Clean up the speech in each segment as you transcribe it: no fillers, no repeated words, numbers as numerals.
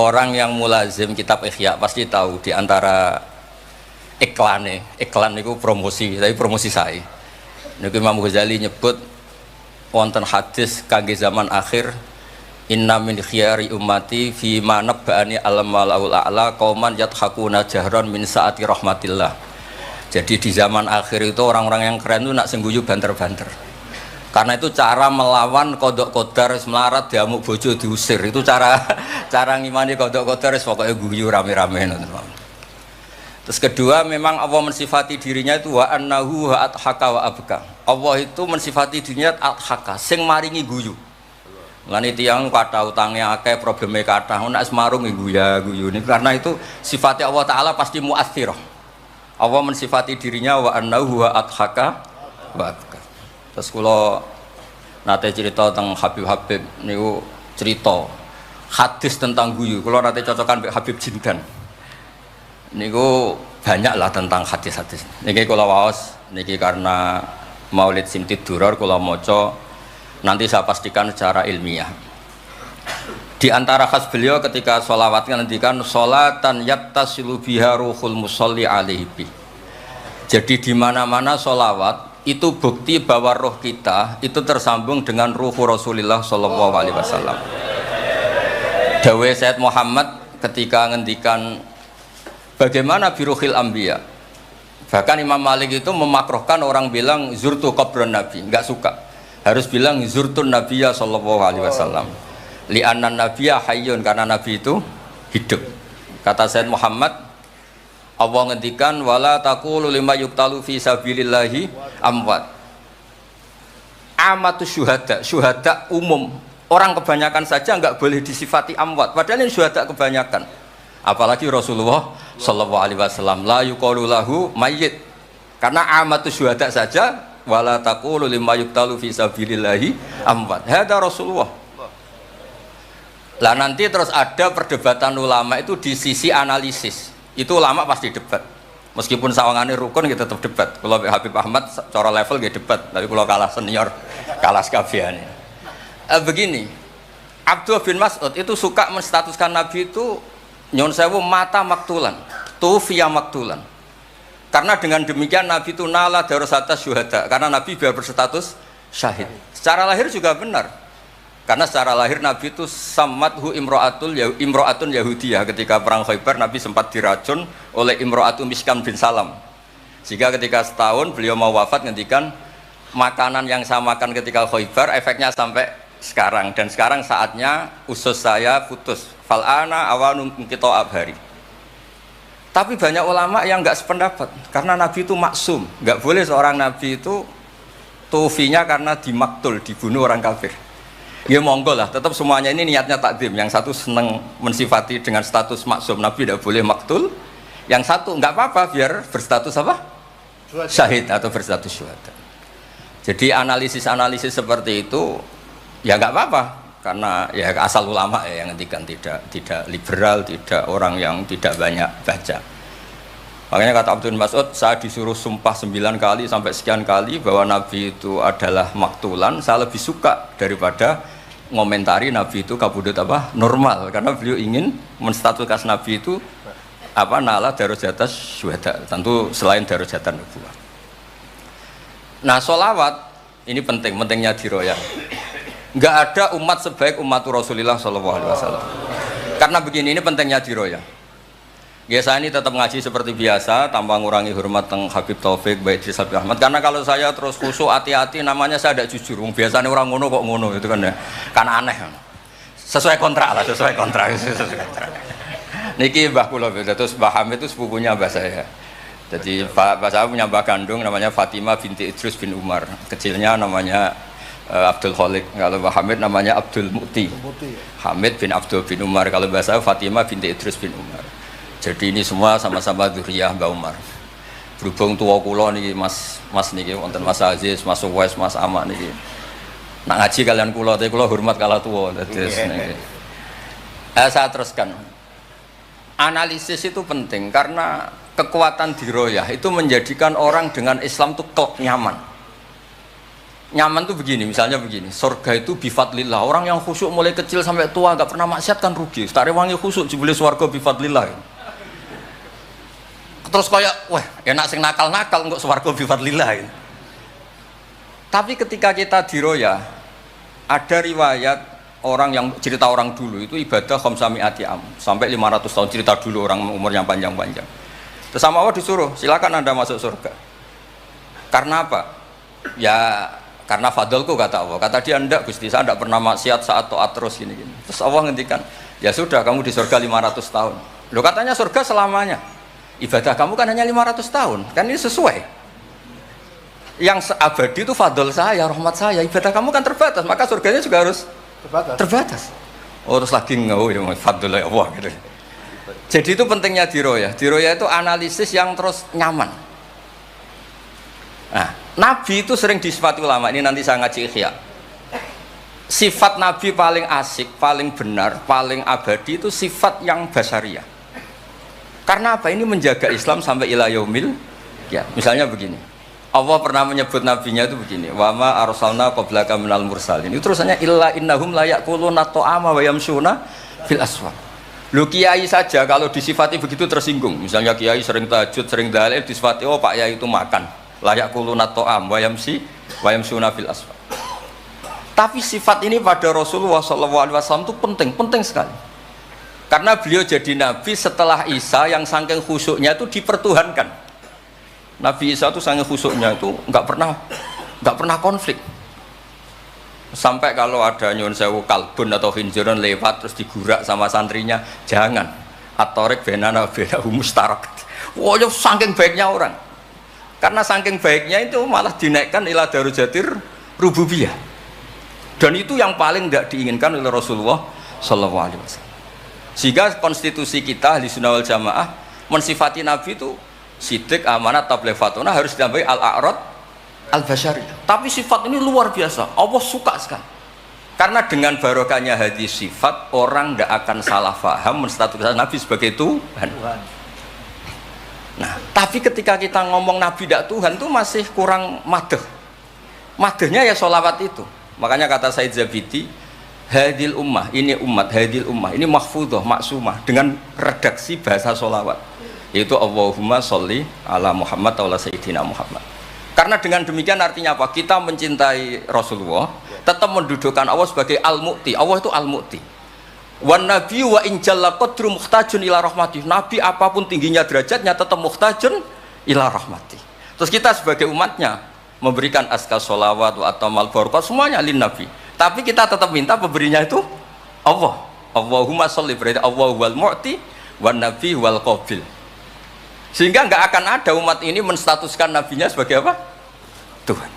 Orang yang mulazim kitab Ihya pasti tahu di antara iklan itu promosi, tapi promosi saya. Niku Imam Ghazali nyebut wonten hadis kangge zaman akhir, inna min khiyari ummati fi ma nabba'ani al-malaul a'la qauman yathakuna jahran min saati rahmatillah. Jadi di zaman akhir itu orang-orang yang keren itu nak sengguyu banter-banter. Karena itu cara melawan kodok kodar melarat diamuk bojo diusir, itu cara ngimani kodok kodar pokoknya guyu rame-rame. Terus kedua, memang Allah mensifati dirinya itu wa annahu wa adhaka wa abka. Allah itu mensifati dirinya adhaka, sing maringi guyu. Lan tiyang kata utangnya akeh, probleme kathah, nek semarung guyu. Ini karena itu sifatnya Allah taala pasti muathirah. Allah mensifati dirinya wa annahu wa adhaka wa abka. Terus kula nate cerita tentang Habib niku cerita hadis tentang guyu. Kula nate cocokan mbek Habib Jindan. Niku banyak lah tentang hadis-hadis. Niki kula waos niki karena Maulid Simtid Duror kula maca, nanti saya pastikan secara ilmiah. Di antara khas beliau ketika sholawat ngendikan sholatan yattasilu biha ruhul musolli alaihi. Jadi di mana-mana sholawat itu bukti bahwa roh kita itu tersambung dengan ruh Rasulullah Shallallahu Alaihi Wasallam. Dawe Sayyid Muhammad ketika ngendikan bagaimana biruhil anbiya. Bahkan Imam Malik itu memakruhkan orang bilang zurtu qabran nabi, enggak suka. Harus bilang zurtun nabiyya Shallallahu Alaihi Wasallam. Li'annan nabiyya hayyun, karena nabi itu hidup. Kata Sayyid Muhammad, Allah ngendikan wala taqulu lima yuqtalu fi sabilillahi amwat. Amatu syuhada umum. Orang kebanyakan saja enggak boleh disifati amwat, padahal ini syuhada kebanyakan. Apalagi Rasulullah sallallahu alaihi wasallam la yuqalu lahu mayyit. Karena amatu syuhada saja wala taqulu lima yuqtalu fi sabilillahi amwat. Hada Rasulullah. Lah nanti terus ada perdebatan ulama itu di sisi analisis. Itu ulama pasti debat. Meskipun sawangane rukun kita tetap debat. Kalau Habib Ahmad cara level dia debat, tapi kalau kalah senior, kalah sekabiane. Begini, Abdullah bin Mas'ud itu suka menstatuskan Nabi itu nyon sewu mata maktulan, tufiya maktulan. Karena dengan demikian Nabi itu nala darasatas syuhada, karena Nabi biar berstatus syahid. Secara lahir juga benar. Karena secara lahir Nabi itu samathu imro'atun Yahudiyah. Ketika perang Khaybar Nabi sempat diracun oleh imro'atun Miskan bin Salam. Sehingga ketika setahun beliau mau wafat ngendikan makanan yang saya makan ketika Khaybar efeknya sampai sekarang. Dan sekarang saatnya usus saya putus. Fal'ana awanum kita abhari. Tapi banyak ulama yang enggak sependapat. Karena Nabi itu maksum. Enggak boleh seorang Nabi itu tufinya karena dimaktul, dibunuh orang kafir. Ya monggo lah, tetap semuanya ini niatnya takdim. Yang satu senang mensifati dengan status maksum, Nabi tidak boleh maktul. Yang satu enggak apa-apa biar berstatus apa? Syahid atau berstatus syuhada. Jadi analisis seperti itu ya enggak apa-apa, karena ya asal ulama ya yang ngendikan, tidak liberal, tidak orang yang tidak banyak baca. Makanya kata Abdul Mas'ud, saya disuruh sumpah 9 kali sampai sekian kali bahwa Nabi itu adalah maktulan, saya lebih suka daripada ngomentari Nabi itu kabudut apa? Normal, karena beliau ingin menstatuskan Nabi itu apa? Nala darajatas syuhada, tentu selain darajatan nubuwah. Nah, sholawat ini pentingnya diroyah. Enggak ada umat sebaik umat Rasulullah SAW. Karena begini, ini pentingnya diroyah. Ya saya ini tetap ngaji seperti biasa tanpa ngurangi hormat teng Habib Taufik, baik Idris Habib Ahmad. Karena kalau saya terus khusyuk hati-hati namanya saya tidak jujur. Biasanya orang ngono kok ngono itu kan ya. Kan aneh. Sesuai kontrak lah, sesuai kontrak. Niki Mbah kula terus Mbah Hamid itu sepupunya Mbah saya. Jadi Mbah saya punya Mbah kandung namanya Fatimah binti Idris bin Umar. Kecilnya namanya Abdul Khalik. Kalau Mbah Hamid namanya Abdul Mukti. Hamid bin Abdul bin Umar. Kalau Mbah saya Fatimah binti Idris bin Umar. Jadi ini semua sama-sama dzurriyyah Mbah Umar. Berhubung tua kula niki Mas niki wonten Mas Aziz, Mas Uwais, Mas Amak niki. Nak ngaji kalian kula, tapi kula hormat kala tua terus niki. Saya teruskan. Analisis itu penting karena kekuatan diroyah itu menjadikan orang dengan Islam itu klop nyaman. nyaman tuh begini, misalnya begini, surga itu bifadlillah, orang yang khusyuk mulai kecil sampai tua nggak pernah maksiat kan rugi. Tak rewangi khusyuk jebule swarga bifadlillah. Terus kayak, wah enak sing nakal-nakal kok swarga bifadlillah. Tapi ketika kita diroya, ada riwayat orang yang cerita orang dulu itu ibadah khamsami'ati am sampai 500 tahun, cerita dulu orang umurnya panjang-panjang. Terus sama Allah disuruh, silakan Anda masuk surga. Karena apa? Ya karena fadlku kata Allah. Kata dia, enggak Gusti, saya enggak pernah maksiat saat taat terus gini-gini. Terus Allah ngendikan, ya sudah kamu di surga 500 tahun. Loh katanya surga selamanya. Ibadah kamu kan hanya 500 tahun. Kan ini sesuai. Yang abadi itu fadl saya, rahmat saya. Ibadah kamu kan terbatas, maka surganya juga harus terbatas. Oh terus lagi fadl Allah gitu. Jadi itu pentingnya diroya. Diroya itu analisis yang terus nyaman. Nah, Nabi itu sering disifati ulama, ini nanti saya ngaji Ihya. Sifat Nabi paling asik, paling benar, paling abadi itu sifat yang basyariah. Karena apa? Ini menjaga Islam sampai ila yaumil ya. Misalnya begini, Allah pernah menyebut nabinya itu begini, wa ma arsalna qablaka minal mursalin. Itu terusannya illa innahum la yaquluna ta'ama wa yamshuna fil aswaq. Lu kiai saja kalau disifati begitu tersinggung. Misalnya kiai sering tahajud, sering dalil, disifati oh Pak Yai itu makan. Layak kulunat to'am wayam suna fil asfal. Tapi sifat ini pada Rasulullah SAW itu penting sekali. Karena beliau jadi nabi setelah Isa yang saking khusyuknya itu dipertuhankan. Nabi Isa itu saking khusyuknya itu nggak pernah konflik. Sampai kalau ada nyun sewu kalbun atau hinjiran lewat terus digurak sama santrinya, jangan. Atorik benana beda mustarak. Wah, saking baiknya orang. Karena saking baiknya itu malah dinaikkan ila darujatir rububiyah. Dan itu yang paling tidak diinginkan oleh Rasulullah SAW. Sehingga konstitusi kita Ahli Sunnah wal Jamaah mensifati Nabi itu sidik, amanat, tabligh, fatuna harus ditambahi al-a'rad al-basyari. Tapi sifat ini luar biasa. Allah suka sekali. Karena dengan barokahnya hadis sifat, orang tidak akan salah faham menstatuskan Nabi sebagai Tuhan. Nah, tapi ketika kita ngomong Nabi tidak Tuhan itu masih kurang madeh. Madehnya ya sholawat itu. Makanya kata Said Zabidi, hadil ummah, ini umat, hadil ummah, ini mahfudhah, maksumah dengan redaksi bahasa sholawat. Yaitu Allahumma sholli ala Muhammad wa ala Sayyidina Muhammad. Karena dengan demikian artinya apa? Kita mencintai Rasulullah, tetap mendudukkan Allah sebagai Al-Mu'ti. Allah itu Al-Mu'ti. Wan nabi wa in jalla qadru muhtajun ila rahmati. Nabi apapun tingginya derajatnya tetap muhtajun ila rahmati. Terus kita sebagai umatnya memberikan azkar sholawat wa atamal barokat semuanya lin nabi. Tapi kita tetap minta pemberinya itu Allah. Allahumma sholli, berarti Allah wal mu'ti wan nabi wal qabil. Sehingga nggak akan ada umat ini menstatuskan nabinya sebagai apa? Tuhan.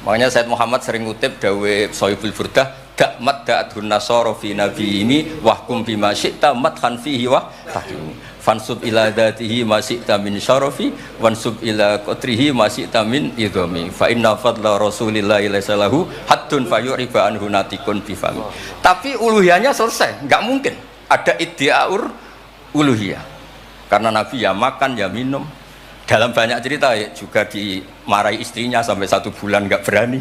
Makanya Said Muhammad sering ngutip dawe Sohibul Burdah, dakmat da'adhun nasara fi nabi ini wahkum bima syi'ta madhan fihi wa tahkimi fansub ila dhatihi ma syi'ta min syarafi wansub ila qatrihi ma syi'ta min idhami fa inna fadla rasulillahi laysa lahu haddun fayuriba anhu natikun bifami. Tapi uluhiyahnya selesai, nggak mungkin ada iddiaur uluhiyah karena Nabi ya makan ya minum. Dalam banyak cerita ya, juga dimarahi istrinya sampai 1 bulan nggak berani.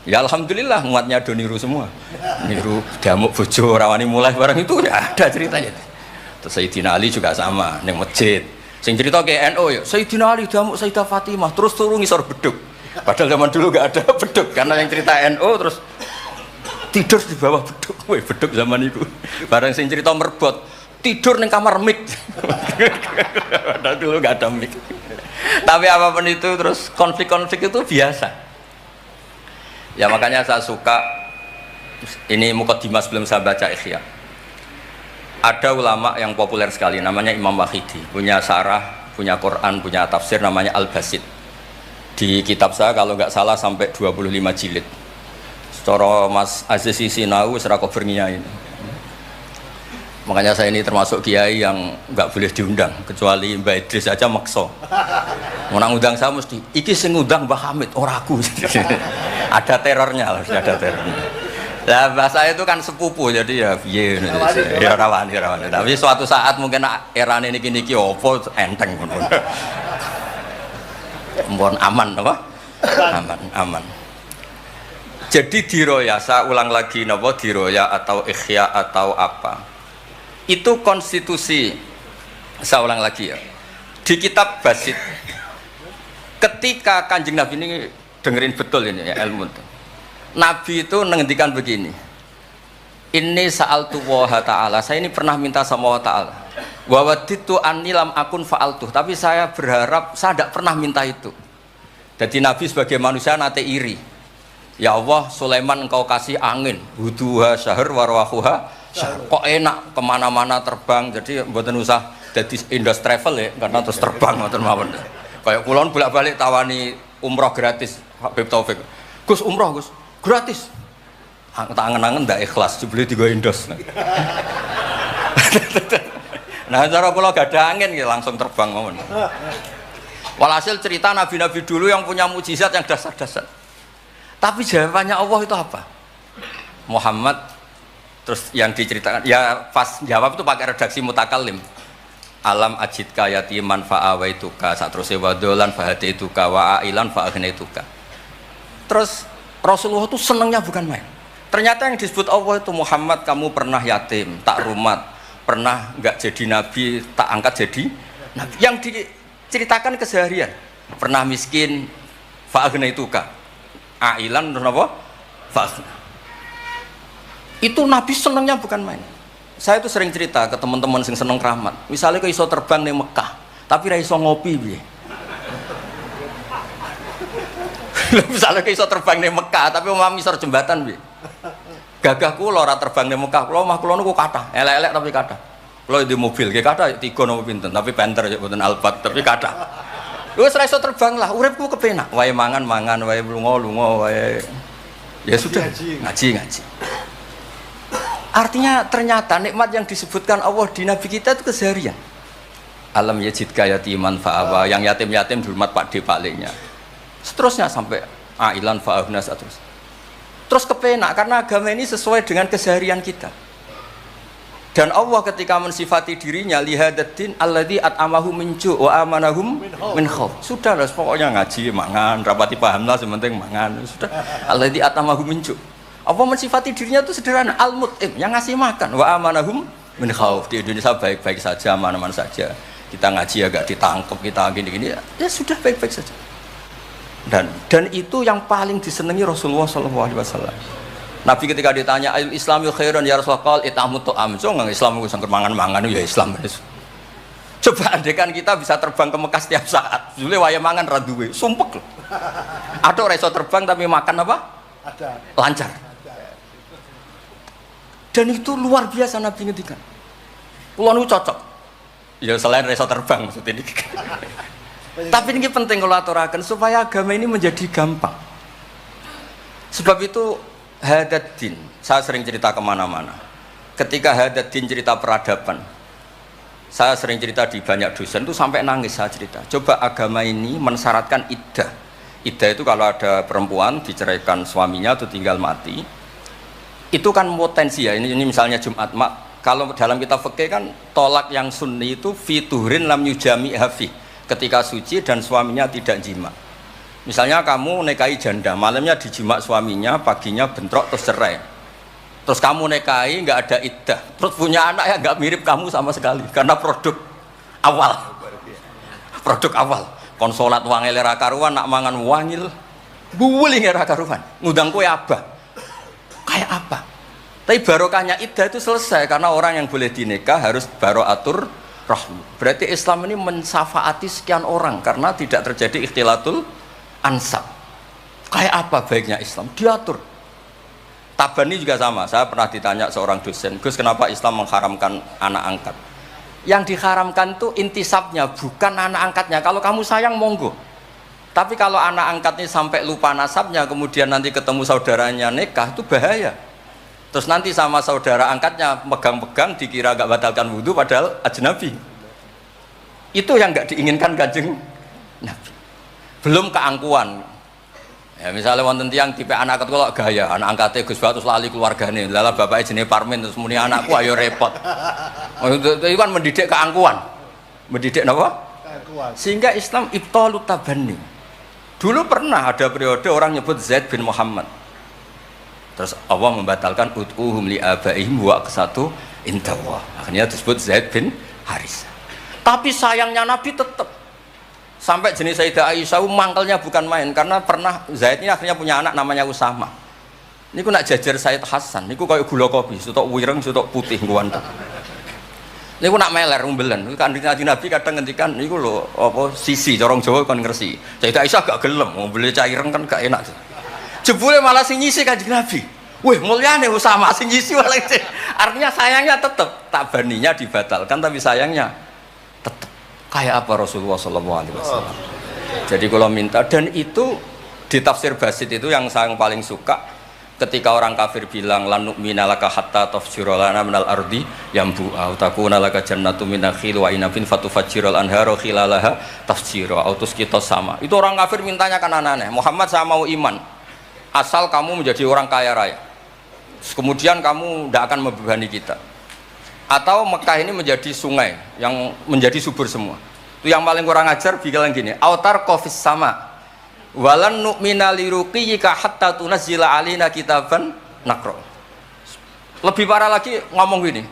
Ya alhamdulillah umatnya do niru semua. Niru damuk bojo rawani mulai barang itu ya ada ceritanya. Terus Sayyidina Ali juga sama ning masjid. Sing cerita ke NU ya, Sayyidina Ali damuk Sayyidah Fatimah terus turu ngisor beduk. Padahal zaman dulu nggak ada beduk karena yang cerita NU terus tidur di bawah beduk. Woi, beduk zaman itu. Barang sing cerita merbot tidur ning kamar mik. Padahal dulu nggak ada mik. Tapi apapun itu terus konflik-konflik itu biasa. Ya makanya saya suka ini mukadimah sebelum saya baca Ihya. Ada ulama yang populer sekali namanya Imam Wahidi, punya sarah, punya Quran, punya tafsir namanya Al-Basit. Di kitab saya kalau nggak salah sampai 25 jilid. Secara Mas Aziz Sinau serako berniain. Makanya saya ini termasuk kiai yang nggak boleh diundang kecuali Mbak Idris aja makso. Mau undang saya mesti iki sing ngundang Mbah Hamid ora aku. Ada terornya, harus ada terornya. Nah, bahasa itu kan sepupu jadi ya piye ya rawani. Tapi suatu saat mungkin erane niki opo enteng pun. Mohon aman apa? Aman. Jadi diroya, saya ulang lagi, napa diroya atau ikhya atau apa? Itu konstitusi. Saya ulang lagi ya. Di kitab Basit, ketika Kanjeng Nabi ini dengerin betul ini ya ilmu itu. Nabi itu menghentikan begini. Ini sa'altu wa ta'ala. Saya ini pernah minta sama Allah Ta'ala. Wa waditu anni lam akun fa'altuh. Tapi saya berharap saya tidak pernah minta itu. Jadi Nabi sebagai manusia nate iri. Ya Allah, Sulaiman engkau kasih angin, huduha syahr warwahuha syahr. Kok enak kemana-mana terbang, jadi mboten usah jadi Indos Travel ya, karena terus terbang mboten mawon. Kayak kulon bolak-balik tawani umroh gratis, Habib Taufik. Gus umroh Gus, gratis. Tak angen-angen ndak ikhlas, dibeli 3 Indos. Nah, cara kula gak ada angin ya langsung terbang mawon. Walhasil cerita nabi-nabi dulu yang punya mukjizat yang dasar-dasar. Tapi jawabannya Allah itu apa? Muhammad, terus yang diceritakan, ya pas jawab itu pakai redaksi mutakallim. Alam ajidka yatiman fa'awaituka, saat terus wadolan fahadaituka wa ailan fa'agnaituka. Terus Rasulullah itu senangnya bukan main. Ternyata yang disebut Allah itu Muhammad, kamu pernah yatim, tak rumat, pernah enggak jadi nabi, tak angkat jadi nabi. Yang diceritakan keseharian, pernah miskin, fa'agnaituka. Ailan terus apa? Fasna. Itu Nabi senengnya bukan main. Saya itu sering cerita ke teman-teman yang seneng keramat. Misalnya ke iso terbang di Mekah, tapi ra iso ngopi piye. Misalnya ke iso terbang di Mekah, tapi omah misor jembatan piye. Gagah kula ora terbang di Mekah, kula omah kula niku kathah, elek-elek tapi kathah. Kula di mobil, nggih kathah 3 napa pinten, tapi penter ya mboten Alphard, tapi kathah. Lu ora iso terbang lah, uripku kepenak. Wae mangan, wae lunga, wae. Ya sudah, ngaji. Artinya ternyata nikmat yang disebutkan Allah di Nabi kita itu keseharian. Alam yajidka yatiman fa'awa, yang yatim-yatim dihormat Pak D palingnya. Seterusnya sampai ailan fa'ahnas terus kepenak karena agama ini sesuai dengan keseharian kita. Dan Allah ketika mensifati dirinya lihadatin alladzi at'amahu min ju' wa amanahum min khauf. Sudah lah pokoknya ngaji mangan, rapati paham lah sementing mangan. Sudah alladzi at'amahu min ju'. Allah mensifati dirinya itu sederhana, al-mut'im, yang ngasih makan, wa amanahum min khauf. Di Indonesia baik-baik saja, aman-aman saja. Kita ngaji agak ditangkap, kita gini-gini ya sudah baik-baik saja. Dan itu yang paling disenangi Rasulullah SAW. Nabi ketika ditanya ayul islami khairan ya Rasulullah itamut to'am, so nggak Islam itu sangker mangan-mangan ya Islam. Coba andekan kita bisa terbang ke Mekah setiap saat, jule waya mangan raduwe, sumpek loh. Ada orang iso terbang tapi makan apa? Ada. Lancar. Dan itu luar biasa Nabi ngendikan. Kulo niku cocok. Ya selain iso terbang maksudnya ini. Tapi ini penting kalau aturaken supaya agama ini menjadi gampang. Sebab itu Hadaddin, saya sering cerita kemana-mana. Ketika Hadaddin cerita peradaban, saya sering cerita di banyak dosen itu sampai nangis saya cerita. Coba agama ini mensyaratkan iddah. Iddah itu kalau ada perempuan diceraikan suaminya atau tinggal mati, itu kan potensi ya. Ini misalnya Jumat mak. Kalau dalam kitab fikih kan tolak yang sunni itu fiturin lam yujami hafi, ketika suci dan suaminya tidak jima. Misalnya kamu nikahi janda, malamnya dijima suaminya, paginya bentrok terus cerai. Terus kamu nikahi nggak ada iddah, terus punya anak yang nggak mirip kamu sama sekali, karena produk awal. Produk awal. Konsolat wangil era karuan, nak mangan wangil, buling era karuan, ngundang kue abah. Kayak apa? Tapi barokahnya iddah itu selesai karena orang yang boleh dinikah harus baroatur rahmi. Berarti Islam ini mensafaati sekian orang karena tidak terjadi ikhtilatul ansab. Kayak apa baiknya Islam? Diatur. Tabani juga sama. Saya pernah ditanya seorang dosen, Gus kenapa Islam mengharamkan anak angkat? Yang diharamkan itu intisabnya, bukan anak angkatnya. Kalau kamu sayang monggo. Tapi kalau anak angkatnya sampai lupa nasabnya, kemudian nanti ketemu saudaranya nikah, itu bahaya. Terus nanti sama saudara angkatnya megang-pegang dikira gak batalkan wudhu padahal ajnabi. Itu yang gak diinginkan Kanjeng Nabi. Belum keangkuhan. Ya misalnya wonten tiyang tipe anak angkat kok gaya, anak angkatnya Gus Batus lali keluargane. Lala bapaknya jenenge Parmin terus muni anakku ayo repot. Itu kan mendidik keangkuhan. Mendidik apa? Keangkuhan. Sehingga Islam ibtalut tabanni. Dulu pernah ada periode orang nyebut Zaid bin Muhammad. Terus Allah membatalkan ud'uhum li abaihim wa aqsatu indallah. Akhirnya disebut Zaid bin Haris. Tapi sayangnya Nabi tetap sampai jenis Sayyidah Aisyah mangkelnya bukan main, karena pernah Zaid ini akhirnya punya anak namanya Usama. Niku nak jajar Said Hasan, niku kayak gula kopi, sutok wireng, sutok putih guanta. Niku nak meler umbelen. Kanjeng Nabi kadang ngendikan niku lho apa sisi corong Jawa kon ngersi. Sayyidah Aisyah gak gelem, umbele cah ireng kan gak enak. Jebule malah sing nyisi Kanjeng Nabi. Wih, mulyane Usama sing nyisi malah. Artinya sayangnya tetap tabaninya dibatalkan, tapi sayangnya tetap kayak apa Rasulullah SAW. Jadi kalau minta, dan itu di tafsir Basit itu yang saya paling suka, ketika orang kafir bilang lan nu'mina laka hatta tafjura lana minal ardi yambu'a takuna laka jannatu min nakhil wa inabin fatufajjiral anharu khilalaha tafjira autus kita sama. Itu orang kafir mintanya kan aneh-aneh. Muhammad saya mau iman asal kamu menjadi orang kaya raya, kemudian kamu tidak akan membebani kita, atau Mekah ini menjadi sungai yang menjadi subur semua. Itu yang paling kurang ajar bilang gini, autar kofis sama walan nu'mina liruqiyika hatta tunazzila alina kitaban nakro. Lebih parah lagi ngomong gini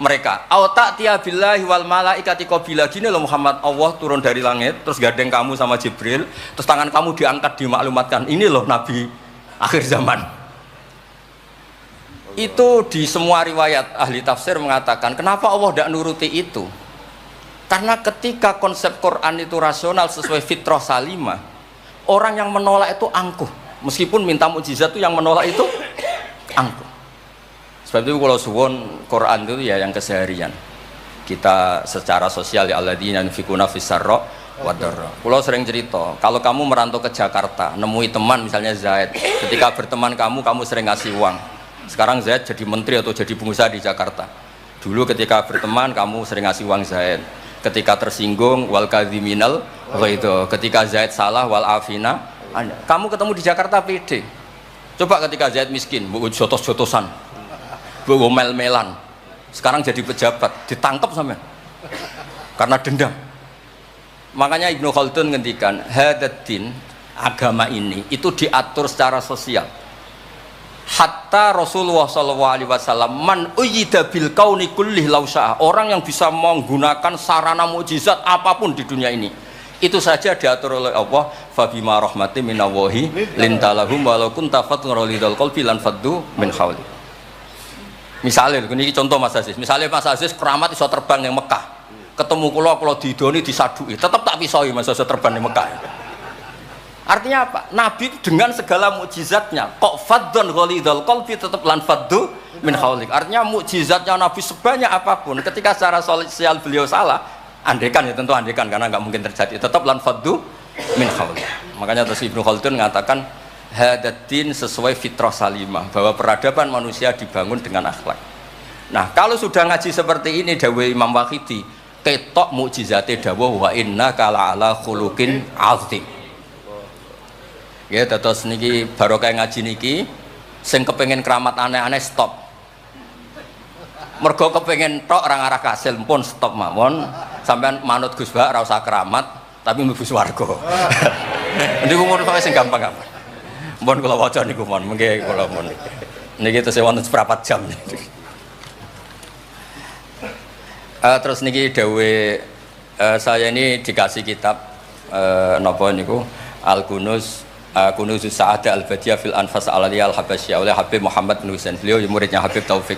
mereka, auta tiya billahi wal malaikati qabila. Gini loh Muhammad, Allah turun dari langit terus gandeng kamu sama Jibril, terus tangan kamu diangkat dimaklumatkan, ini loh Nabi akhir zaman. Itu di semua riwayat ahli tafsir mengatakan kenapa Allah tidak nuruti itu, karena ketika konsep Quran itu rasional sesuai fitrah salimah, orang yang menolak itu angkuh, meskipun minta mukjizat itu yang menolak itu angkuh. Sebab itu kalau suwon Quran itu ya yang keseharian kita secara sosial, ya alladzina yunfikuna fis-sarra wadharra. Kalau sering cerita, kalau kamu merantau ke Jakarta, nemui teman misalnya Zaid, ketika berteman kamu sering ngasih uang. Sekarang Zaid jadi menteri atau jadi pengusaha di Jakarta. Dulu ketika berteman kamu sering ngasih uang Zaid. Ketika tersinggung wal kadhiminal itu. Ketika Zaid salah wal afina. Kamu ketemu di Jakarta pede. Coba ketika Zaid miskin, bu jotos-jotosan, bu mel-melan. Sekarang jadi pejabat, ditangkap sampean karena dendam. Makanya Ibnu Khaldun ngendikan hadatin, agama ini itu diatur secara sosial. Hatta Rasulullah SAW man uyyida bil kauni kullih lausah, orang yang bisa menggunakan sarana mukjizat apapun di dunia ini, itu saja diatur oleh Allah. Fabima rahmati minallahi lintalahum walau kunta fatun ghalidul qalbi lan faddu min hawli. Misalnya ini contoh Mas Aziz, misalnya Mas Aziz keramat iso terbang yang Mekah, ketemu kalau didoni disadui, tetap tak pisoi Mas Aziz terbang di Mekah. Artinya apa? Nabi dengan segala mukjizatnya kok faddun ghalidul qalbi tetap lan faddu min haulik. Artinya mukjizatnya Nabi sebanyak apapun, ketika secara sosial beliau salah, andekan ya tentu andekan karena nggak mungkin terjadi, tetap lan faddu min haulik. Makanya terus Ibnu Khaldun mengatakan hadatin sesuai fitrah salimah, bahwa peradaban manusia dibangun dengan akhlak. Nah kalau sudah ngaji seperti ini dawuh Imam Waqidi, ketok mukjizate dawuh wa inna kala ala khuluqin azim. Ya terus niki barokah ngaji niki sing kepengin keramat aneh-aneh stop. Mergo kepengin tok orang arah kasil pun stop mawon, sampean manut Gus Ba ora usah keramat tapi mlebu swarga. Niku mun sing gampang-gampang. Mohon kula waca niku mohon, mengke kula mohon. Niki tesih wonten seprapat jam. Terus niki dawuh saya ini dikasih kitab napa niku Al-Kunuz Kunuzus Sa'adah Al-Badiyah fil Anfas Al-Aliyah Al-Habasyah oleh Habib Muhammad bin Husain. Beliau muridnya Habib Taufik.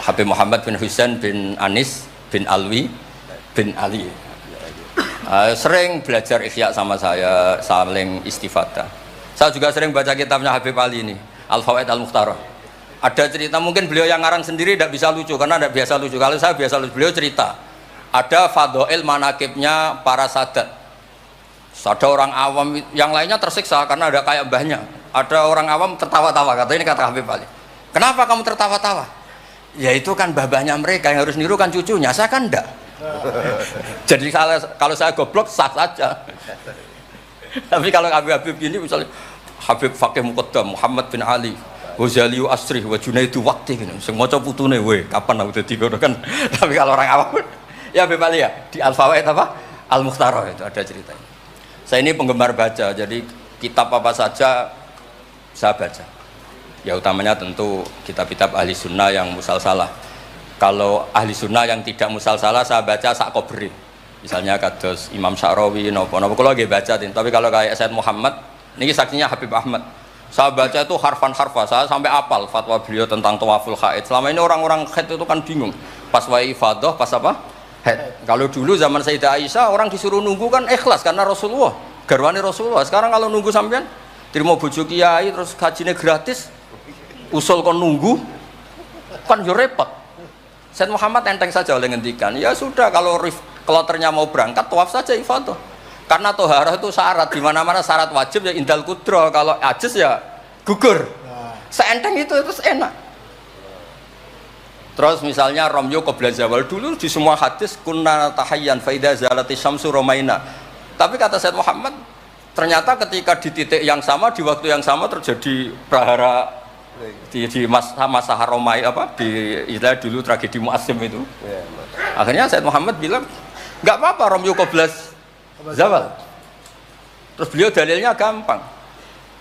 Habib Muhammad bin Husain bin Anis bin Alwi bin Ali. Sering belajar Ihya sama saya, saling istifadah. Saya juga sering baca kitabnya Habib Ali ini, Al-Fawaid Al-Mukhtarah. Ada cerita, mungkin beliau yang ngarang sendiri tidak bisa lucu karena tidak biasa lucu. Kalau saya biasa lucu, beliau cerita ada fadhail manakibnya para sadat. Ada orang awam yang lainnya tersiksa karena ada kayak mbahnya. Ada orang awam tertawa-tawa, kata ini kata Habib Ali. Kenapa kamu tertawa-tawa? Ya itu kan mbah-mbahnya mereka yang harus niru kan cucunya, saya kan enggak. Jadi kalau saya goblok sah saja. Tapi kalau Habib ini misalnya Habib Fakih Muqaddam Muhammad bin Ali Ghazali Asri wa Junaidu Waqti gini, sing maca putune we kapan aku dadi ngono kan. Tapi kalau orang awam ya Habib Ali ya di Al-Fawaid apa? Al-Mukhtarah itu ada ceritanya. Saya ini penggemar baca, jadi kitab apa saja saya baca. Ya utamanya tentu kitab-kitab ahli sunnah yang musalsalah. Kalau ahli sunnah yang tidak musalsalah saya baca sak kobri. Misalnya kados Imam Sya'rawi nopo-nopo kalau lagi baca, tapi kalau kayak Said Muhammad, ini saksinya Habib Ahmad. Saya baca itu harfan-harfa, saya sampai apal fatwa beliau tentang tawaful haid. Selama ini orang-orang haid itu kan bingung. Pas wa'i ifadah, pas apa? Haid. Kalau dulu zaman Sayyidah Aisyah orang disuruh nunggu kan ikhlas karena Rasulullah, garwani Rasulullah. Sekarang kalau nunggu sampean terima bojo kiai terus hajinya gratis, usul kon nunggu kan yo repot. Said Muhammad enteng saja oleh ngendikan, ya sudah kalau kloternya mau berangkat tawaf saja ifadah. Karena toharah itu syarat, di mana-mana syarat wajib ya indal kudro, kalau ajis ya gugur. Seenteng itu enak. Terus misalnya romyo qabla zawal, dulu di semua hadis kunna tahayyan fa idza zalati syamsu romaina. Tapi kata Said Muhammad, ternyata ketika di titik yang sama, di waktu yang sama terjadi prahara di masa Haromai apa di istilah dulu tragedi Mu'assim itu. Akhirnya Said Muhammad bilang nggak apa-apa romyo qabla zawal. Terus beliau dalilnya gampang.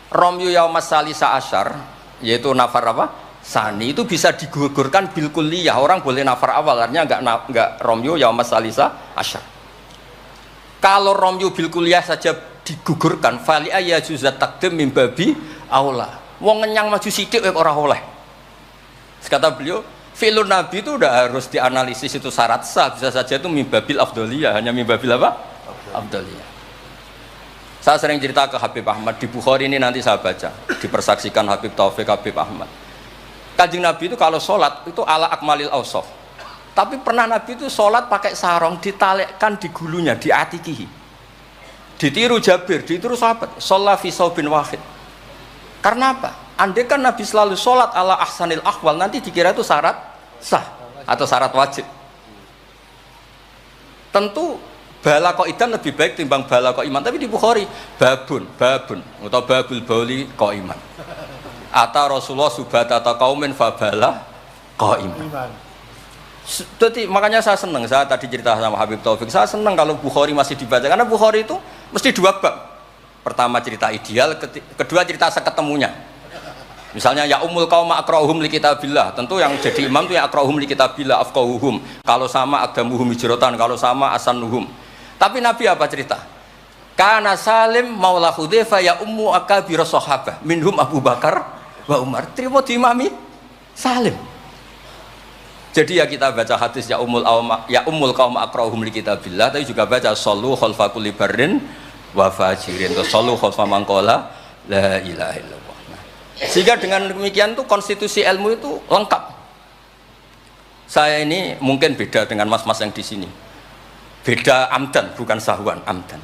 Romyo yaumas salisa asyar, yaitu nafar apa? Sani itu bisa digugurkan bil kulliyah. Orang boleh nafar awal, artinya enggak romyo yaumas salisa asyar. Kalau romyo bil kulliyah saja digugurkan, fali ayajuzat takdim min babi aula. Wong ngenyang maju sithik ora oleh. Kata beliau, fi'lun nabi itu udah harus dianalisis itu syarat sah, bisa saja itu mimbabil afdoliyah, hanya mimbabil apa? Afdoliyah. Saya sering cerita ke Habib Ahmad di Bukhari ini, nanti saya baca dipersaksikan Habib Taufik Habib Ahmad. Kanjeng Nabi itu kalau sholat itu ala akmalil awsaf. Tapi pernah Nabi itu sholat pakai sarong ditalekkan di gulunya, di atikihi. Ditiru Jabir, ditiru sahabat. Sholat fi saubin wahid. Karena apa? Andai kan Nabi selalu sholat ala ahsanil ahwal, nanti dikira itu syarat sah atau syarat wajib. Tentu bala qa'idan lebih baik timbang bala qa'iman. Tapi di Bukhari babun atau babul bauli qa'iman. Ata Rasulullah subhata atau qaumin fabala qa'iman. Jadi makanya saya senang, saya tadi cerita sama Habib Taufik, saya senang kalau Bukhari masih dibaca, karena Bukhari itu mesti dua bab. Pertama cerita ideal, kedua cerita seketemunya. Misalnya ya umul qauma aqra'uhum li kitabillah, tentu yang jadi imam itu ya aqra'uhum li kitabillah afqahuhum. Kalau sama aqdamuhum hijratan, kalau sama asanuhum. Tapi Nabi apa cerita? Kana Salim maula Hudzaifah ya ummu akabir sahabah minhum Abu Bakar wa Umar. Terima diimami Salim. Jadi ya kita baca hadis ya umul qauma aqra'uhum li kitabillah, tapi juga baca sallu khalfa kulli barrin wa fajirin, sallu khalfa man qala la ilaha illallah. Sehingga dengan demikian tuh konstitusi ilmu itu lengkap. Saya ini mungkin beda dengan mas-mas yang di sini. Beda amdan, bukan sahwan, amdan.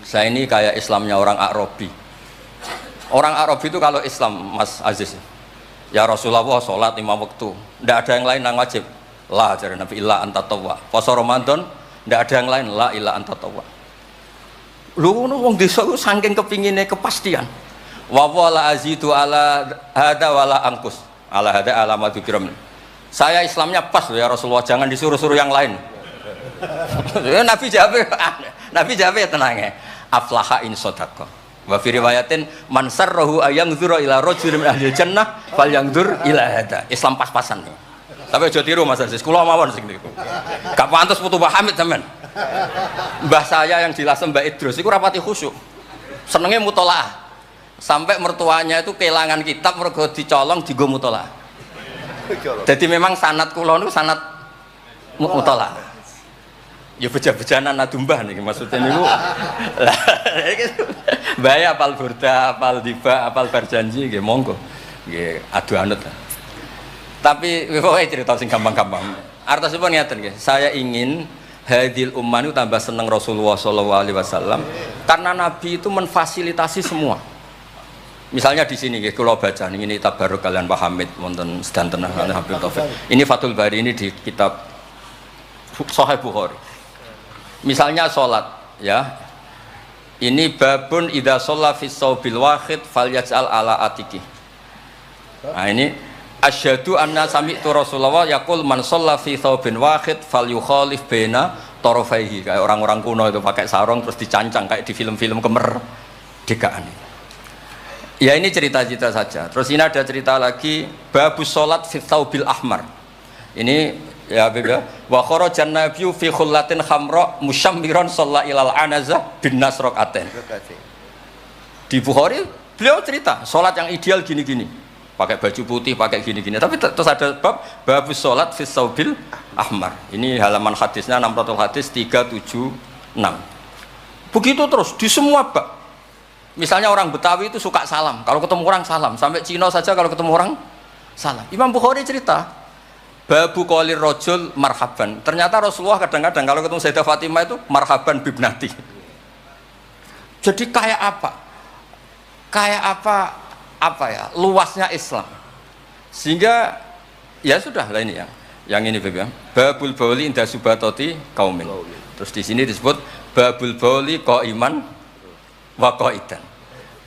Saya ini kayak Islamnya orang Arabi. Orang Arabi itu kalau Islam, Mas Aziz, ya Rasulullah sholat 5 waktu, tidak ada yang lain yang wajib. La ajaran Nabi illa anta tawwa. Puasa Ramadan, tidak ada yang lain, la illa anta tawwa. Lu wong desa ku saking kepingine kepastian. Wa wala azidu ala hada wala angkus. Ala hada alamat kiram. Saya Islamnya pas loh ya Rasulullah, jangan disuruh-suruh yang lain. Nabi jawab ya tenang ya. Aflaha in sadaqa. Wa fi riwayatin man sarrahu ayangzura ila rajulin min ahli jannah falyangzur ila hada. Islam pas-pasan nih. Tapi aja tiru Mas Aziz, kula mawon sing niku. Gak pantes putu Mbah Hamid sampean. Mbah saya yang dilasem Mbak Idrus iku rapati khusyuk. Senenge mutolaah. Sampai mertuanya itu kehilangan kitab mergo dicolong dienggo mutolaah. Jadi memang sanad kula niku sanad mutolaah. Ya beja-bejanan adumbah nih maksudnya niku. Lah iki bahaya apal burda, apal diba, apal berjanji nggih monggo. Nggih adu anut. Tapi pokoke cerita sing gampang-gampang. Artosipun ngeten nggih, saya ingin hadil ummah itu tambah seneng Rasulullah sallallahu alaihi wasallam karena Nabi itu memfasilitasi semua. Misalnya di sini nggih kula baca ini tabarruk kalian Pak Hamid wonten sedanten Habib Taufik. Ini Fathul Bari ini di kitab Sahih Bukhari. Misalnya sholat ya, ini babun idza shalla fi saubil wahid falyaj'al ala atiki. Nah ini asyhadu anna sami'tu Rasulullah yaqul man shalla fi saubin wahid falyukhalif baina tarafaihi. Kayak orang-orang kuno itu pakai sarung terus dicancang kayak di film-film kemerdekaan. Ya ini cerita-cerita saja. Terus ini ada cerita lagi babus salat fi thawbil ahmar. Ini ya Habib ya. Wa kharajan nabiyyu fi khullatin khamra musyammiran shalla ilal anazah bin nasraqatin. Di Bukhari beliau cerita salat yang ideal gini-gini. Pakai baju putih, pakai gini-gini. Tapi terus ada bab babus salat fi thawbil ahmar. Ini halaman hadisnya 600 hadis 376. Begitu terus di semua bab. Misalnya orang Betawi itu suka salam, kalau ketemu orang salam, sampai Cina saja kalau ketemu orang salam. Imam Bukhari cerita, babu qolir rojul marhaban. Ternyata Rasulullah kadang-kadang kalau ketemu Sayyidah Fatimah itu marhaban bibnati. Jadi kayak apa? Kayak apa ya? Luasnya Islam. Sehingga ya sudah lah ini yang ini Beb ya. Babul bauli inda subatoti kaumin. Terus di sini disebut babul bauli qaiman wa qaidan.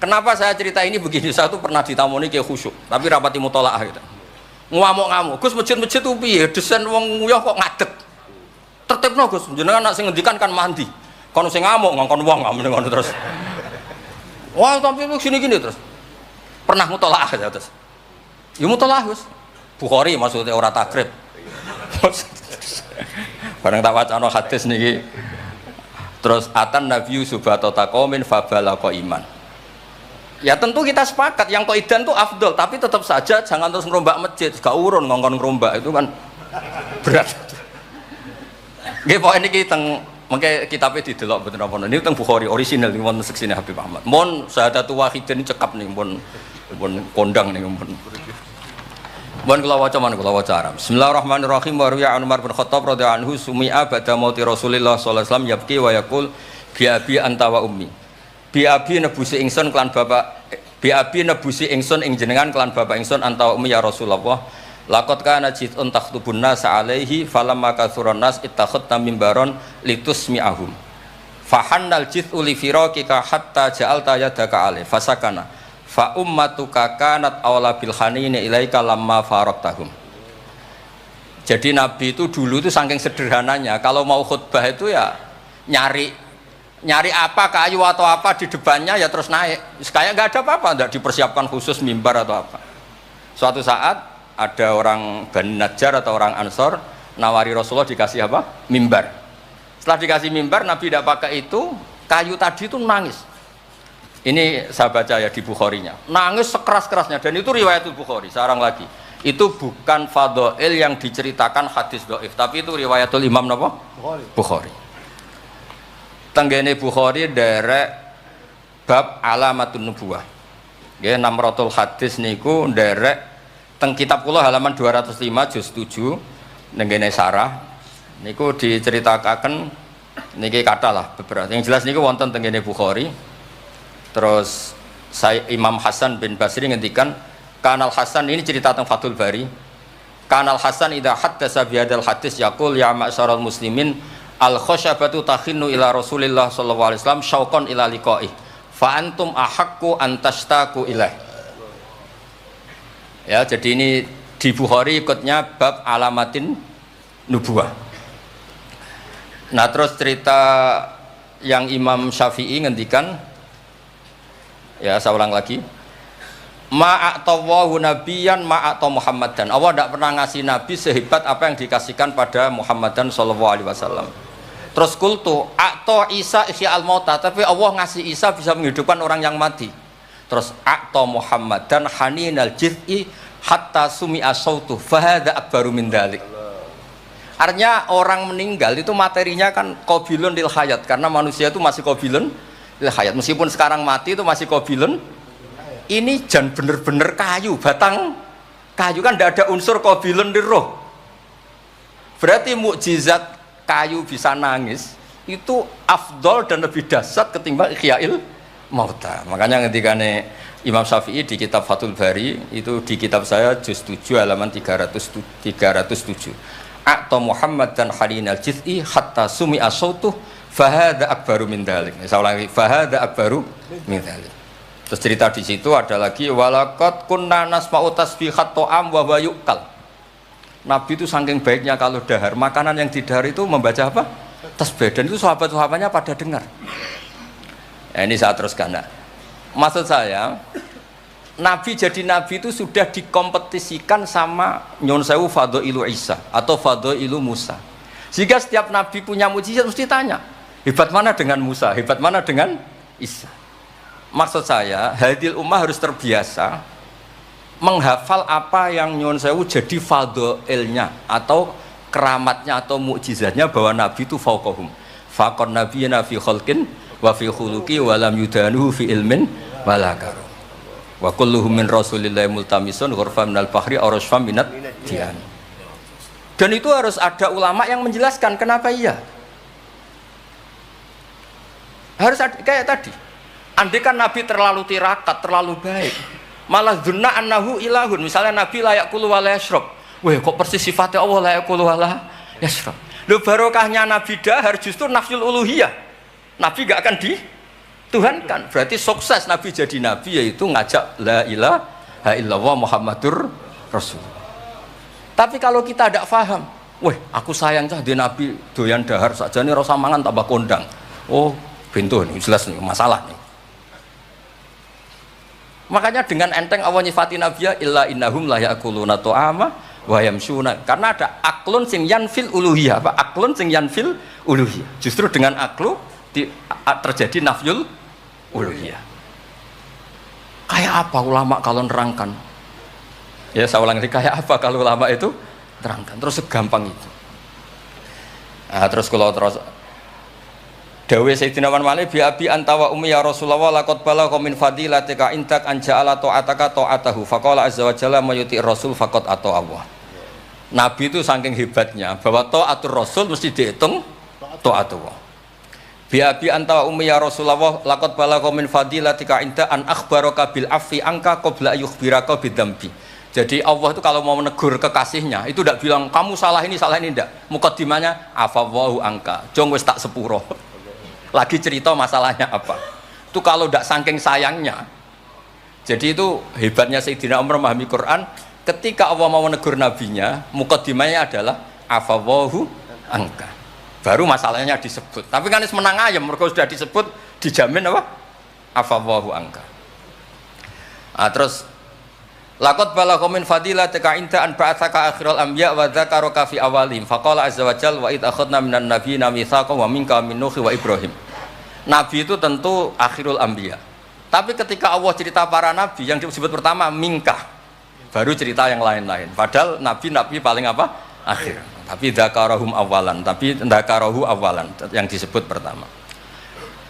Kenapa saya cerita ini begini? Saya tuh pernah ditamoni kayak khusyuk, tapi rapati mutolaah gitu. Ngamuk-ngamuk, Gus masjid-masjid tuh piye? Desain wong nguyah kok ngadeg. Tertibno Gus, jenengan nak sing ngendikan kan mandi. Kono sing ngamuk ngongkon wong ngamuk ngono terus. Wah, tapi gini-gini terus. Pernah mutolaah ya terus. Ya mutolaah Gus. Bukhari maksudnya ora takrib. Bareng tak wacana hadis niki. Terus atan nabiyyu subatata qaumin fabala qaiman. Ya tentu kita sepakat yang qaidan itu afdol, tapi tetap saja jangan terus ngerombak masjid, gak urun ngongkon ngerombak itu kan berat. Nggih pokoke niki teng mengke kitabe didelok mboten apa niku teng Bukhari orisinal niku wonten seksine Habib Ahmad. Mun syahadatu wahidin cekap nih mun kondang niku mun. Mun kula waca man kula waca Arab. Bismillahirrahmanirrahim wa ruya Umar bin Khattab radhiyallahu anhu sumi'a ba'da mauti Rasulillah sallallahu alaihi wasallam yabki wa yaqul bi abi anta wa ummi. Biabi nebusi ingsun klan bapak biabi nebusi ingsun ing jenengan klan bapak ingsun anta ummi ya Rasulullah laqad kana jitun takhtubun nas alaihi falamma kathuran nas ittakhadna mimbaron litusmi'ahum fahannal jit'u li firaqika hatta ja'alta yadaka alaihi fasakana fa ummatuka kanat awla bil hanini ilaika lamma faraqtahum. Jadi Nabi itu dulu itu saking sederhananya kalau mau khutbah itu ya nyari apa kayu atau apa di depannya ya terus naik kayak nggak ada apa-apa, nggak dipersiapkan khusus mimbar atau apa. Suatu saat ada orang Bani Najjar atau orang Ansor nawari Rasulullah dikasih apa? Mimbar. Setelah dikasih mimbar Nabi tidak pakai itu, kayu tadi itu nangis. Ini saya baca ya di Bukharinya, nangis sekeras-kerasnya dan itu riwayat Bukhari. Sekarang lagi itu bukan fadhail yang diceritakan hadis dhaif, tapi itu riwayatul Imam napa? Bukhari. Tenggene Bukhari derek bab alamatun nubuwah. Nggih 600 hadis niku derek teng kitab kula halaman 205 juz 7 nenggene sarah niku diceritakaken niki katalah beberapa. Yang jelas niku wonten tenggene Bukhari. Terus saya Imam Hasan bin Basri ngendikan Kanal Hasan ini cerita tentang Fathul Bari. Kanal Hasan idza haddasa bi hadzal hadis yaqul ya ma'syaral muslimin al khosyabatu takhinnu ila Rasulillah sallallahu alaihi wasallam syauqan ila liqaih fa antum ahaqqu an tashtaku ilaih. Ya, jadi ini di Bukhari ikutnya bab alamatin nubuwah. Nah, terus cerita yang Imam Syafi'i ngendikan ya saya ulang lagi ma'atawahu nabiyan ma'ata Muhammadan. Allah tidak pernah ngasih nabi sehebat apa yang dikasihkan pada Muhammadan sallallahu alaihi wasallam. Terus kultu akto Isa ihya al mauta, tapi Allah ngasih Isa bisa menghidupkan orang yang mati. Terus akto Muhammad dan haninal jiz'i hatta sumi'a sautu fahada akbaru min dalik. Artinya orang meninggal itu materinya kan qabilun lil hayat, karena manusia itu masih qabilun lil hayat, meskipun sekarang mati itu masih qabilun. Ini jan bener-bener kayu, batang kayu kan tidak ada unsur qabilun lil roh. Berarti mukjizat kayu bisa nangis itu afdol dan lebih dahsyat ketimbang ihyail mauta. Makanya ketika Imam Syafi'i di kitab Fathul Bari itu di kitab saya juz 7 halaman 307 A'ta Muhammad dan halinal jiz'i hatta sumi'a sautuh fahada akbaru min dzalik. Saya ulangi, fahada akbaru min dzalik. Terus cerita di situ ada lagi walaqad kunna nasma'u tasbihat ta'am wa yuqal. Nabi itu saking baiknya kalau dahar, makanan yang didahar itu membaca apa? Tasbih, dan itu sahabat-sahabatnya pada dengar. Ya, ini saya teruskan. Nah, maksud saya Nabi jadi nabi itu sudah dikompetisikan sama nyon sewu fadhailu Isa atau fadhailu Musa. Sehingga setiap nabi punya mukjizat mesti tanya, hebat mana dengan Musa, hebat mana dengan Isa. Maksud saya, hadil ummah harus terbiasa menghafal apa yang nyon sewu jadi fadhailnya atau keramatnya atau mukjizatnya, bahwa nabi itu fauqahum. Faqon nabiyana fi khalqin wa fi khuluqi wa lam yudanuhu fi ilmin wala karam. Wa kulluhum min rasulillahi multamisun ghurfa minal bahri arshfa minat dian. Dan itu harus ada ulama yang menjelaskan kenapa iya. Harus ada, kayak tadi. Andai kan Nabi terlalu tirakat, terlalu baik, malah dzunna annahu ilahun. Misalnya Nabi layak kulu wa la yashrab. Weh, kok persis sifatnya Allah layak kulu wa la yashrab. Lho, barokahnya Nabi dahar justru nafsul uluhiyah. Nabi gak akan Tuhan kan, berarti sukses Nabi jadi Nabi yaitu ngajak la ilaha illallah Muhammadur Rasul. Tapi kalau kita tidak paham, weh aku sayang cah di Nabi doyan dahar saja nih rasa mangan tambah kondang. Oh pintu nih jelas nih masalah nih. Makanya dengan enteng Allah nyifati Nabi ya illa innahum la ya'kuluna ta'ama wa yamshuna, karena ada aklun sing yanfil uluhiyah, apa aklun sing yanfil uluhiyah. Justru dengan aklu terjadi nafyul uluhiyah. Kayak apa ulama kalau nerangkan? Ya saya ulang lagi, kayak apa kalau ulama itu terangkan? Terus segampang itu. Nah, terus kalau terus Dawe Sayyidina Wan Malik bi abi antawa ummi ya Rasulullah laqad balagha min fadilatika intak anja'ala ta'ataka ta'atahu faqala azza wa jalla mayuti rasul faqad ata Allah. Nabi itu saking hebatnya bahwa ta'atur rasul mesti dihitung ta'atullah. Biabi anta ummi ya Rasulullah laqad balagha min fadilatika inda an akhbaraka bil afi angka qabla yukhbiraka bidzambi. Jadi Allah itu kalau mau menegur kekasihnya itu tidak bilang kamu salah ini tidak. Mukaddimahnya afawwahu angka. Jong wis tak sepuro. Lagi cerita masalahnya apa. Itu kalau tidak saking sayangnya. Jadi itu hebatnya Sayyidina Umar memahami Quran, ketika Allah mau menegur nabinya, mukaddimahnya adalah afawwahu angka. Baru masalahnya disebut. Tapi kan menang ayam, mereka sudah disebut, dijamin apa? Afawwahu angka. Nah, terus laqad balagha min fadilatika inda an ba'atsaka akhiral anbiya wa dzakaraka fi awalihim faqala azza wa jalla wa id akhadna minan nabiyina mitsaqan wa minka min nuh wa ibrahim. Nabi itu tentu akhirul anbiya. Tapi ketika Allah cerita para nabi yang disebut pertama minka, baru cerita yang lain-lain. Padahal nabi paling apa? Akhir. Tapi dzakarahum awalan, tapi dzakarahu awalan yang disebut pertama.